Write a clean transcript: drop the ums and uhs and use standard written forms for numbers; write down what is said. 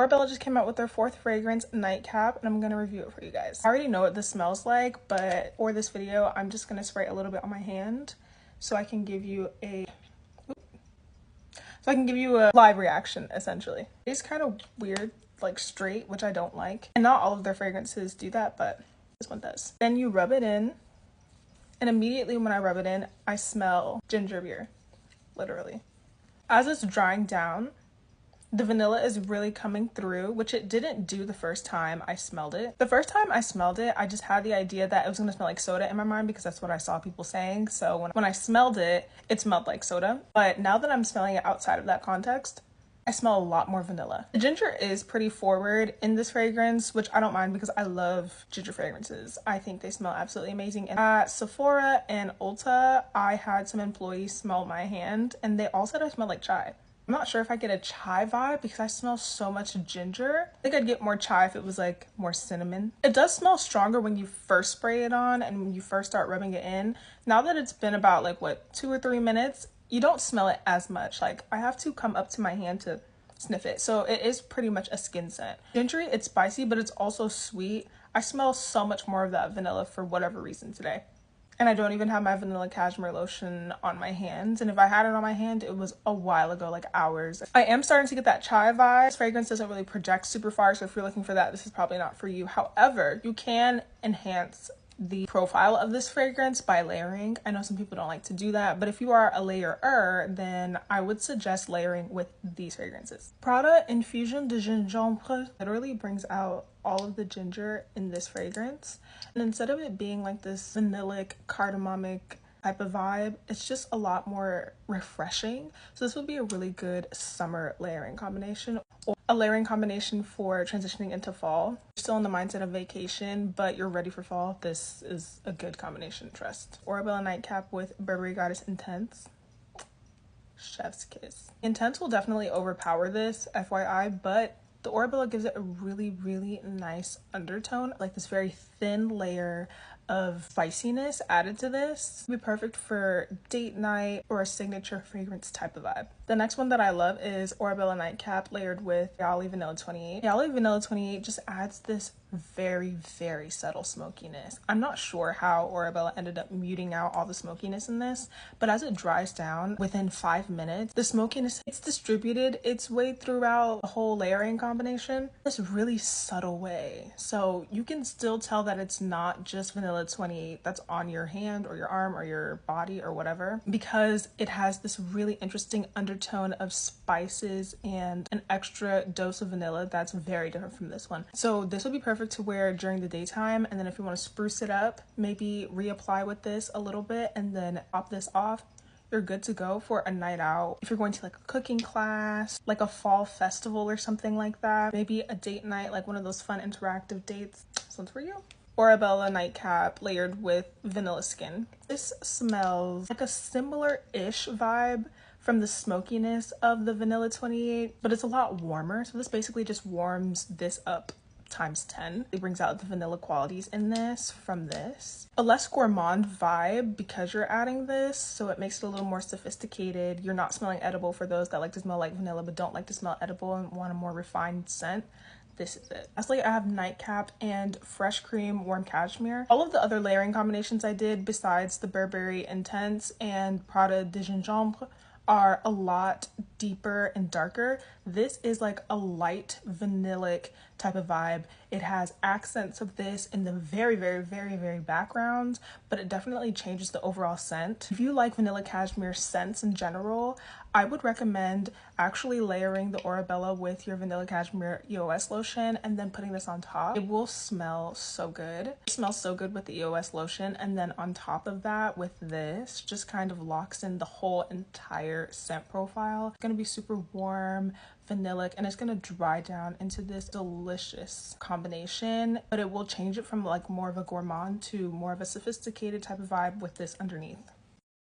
Orabella just came out with their 4th fragrance, Nightcap, and I'm going to review it for you guys. I already know what this smells like, but for this video, I'm just going to spray a little bit on my hand so I can give you a live reaction, essentially. It's kind of weird, like straight, which I don't like. And not all of their fragrances do that, but this one does. Then you rub it in, and immediately when I rub it in, I smell ginger beer, literally. As it's drying down, the vanilla is really coming through, which it didn't do the first time I smelled it. The first time I smelled it, I just had the idea that it was gonna smell like soda in my mind because that's what I saw people saying. So when I smelled it, it smelled like soda. But now that I'm smelling it outside of that context, I smell a lot more vanilla. The ginger is pretty forward in this fragrance, which I don't mind because I love ginger fragrances. I think they smell absolutely amazing. And at Sephora and Ulta, I had some employees smell my hand and they all said I smelled like chai. I'm not sure if I get a chai vibe because I smell so much ginger. I think I'd get more chai if it was like more cinnamon. It does smell stronger when you first spray it on and when you first start rubbing it in. Now that it's been about like what, 2 or 3 minutes, you don't smell it as much. Like I have to come up to my hand to sniff it. So it is pretty much a skin scent. Gingery, it's spicy, but it's also sweet. I smell so much more of that vanilla for whatever reason today. And I don't even have my vanilla cashmere lotion on my hands. And if I had it on my hand, it was a while ago, like hours. I am starting to get that chai vibe. This fragrance doesn't really project super far, so if you're looking for that, this is probably not for you. However, you can enhance the profile of this fragrance by layering. I know some people don't like to do that, but if you are a layerer, then I would suggest layering with these fragrances. Prada Infusion de Gingembre literally brings out all of the ginger in this fragrance, and instead of it being like this vanillic cardamomic type of vibe, it's just a lot more refreshing. So this would be a really good summer layering combination, or a layering combination for transitioning into fall. You're still in the mindset of vacation, but you're ready for fall. This is a good combination, trust. Orabella Nightcap with Burberry Goddess Intense. Chef's kiss. Intense will definitely overpower this, FYI, but the Orabella gives it a really, really nice undertone, like this very thin layer of spiciness added to this. It'd be perfect for date night or a signature fragrance type of vibe. The next one that I love is Orabella Nightcap layered with Yali Vanilla 28. Yali Vanilla 28 just adds this very, very subtle smokiness. I'm not sure how Orabella ended up muting out all the smokiness in this, but as it dries down within 5 minutes, the smokiness, it's distributed its way throughout the whole layering combination in this really subtle way. So you can still tell that it's not just Vanilla 28 that's on your hand or your arm or your body or whatever, because it has this really interesting undertone of spices and an extra dose of vanilla that's very different from this one. So this would be perfect to wear during the daytime, and then if you want to spruce it up, maybe reapply with this a little bit and then pop this off. You're good to go for a night out. If you're going to like a cooking class, like a fall festival or something like that, maybe a date night, like one of those fun interactive dates, this one's for you. Orabella Nightcap layered with Vanilla Skin. This smells like a similar-ish vibe from the smokiness of the Vanilla 28, but it's a lot warmer. So this basically just warms this up times 10. It brings out the vanilla qualities in this from this. A less gourmand vibe because you're adding this, so it makes it a little more sophisticated. You're not smelling edible for those that like to smell like vanilla but don't like to smell edible and want a more refined scent. This is it. Lastly, I have Nightcap and Fresh Cream Warm Cashmere. All of the other layering combinations I did besides the Burberry Intense and Prada de Gingembre are a lot deeper and darker. This is like a light vanillic type of vibe. It has accents of this in the very, very, very, very background, but it definitely changes the overall scent. If you like vanilla cashmere scents in general, I would recommend actually layering the Orabella with your vanilla cashmere EOS lotion and then putting this on top. It will smell so good. It smells so good with the EOS lotion, and then on top of that with this just kind of locks in the whole entire scent profile. It's gonna be super warm, vanillic, and it's gonna dry down into this delicious combination, but it will change it from like more of a gourmand to more of a sophisticated type of vibe with this underneath.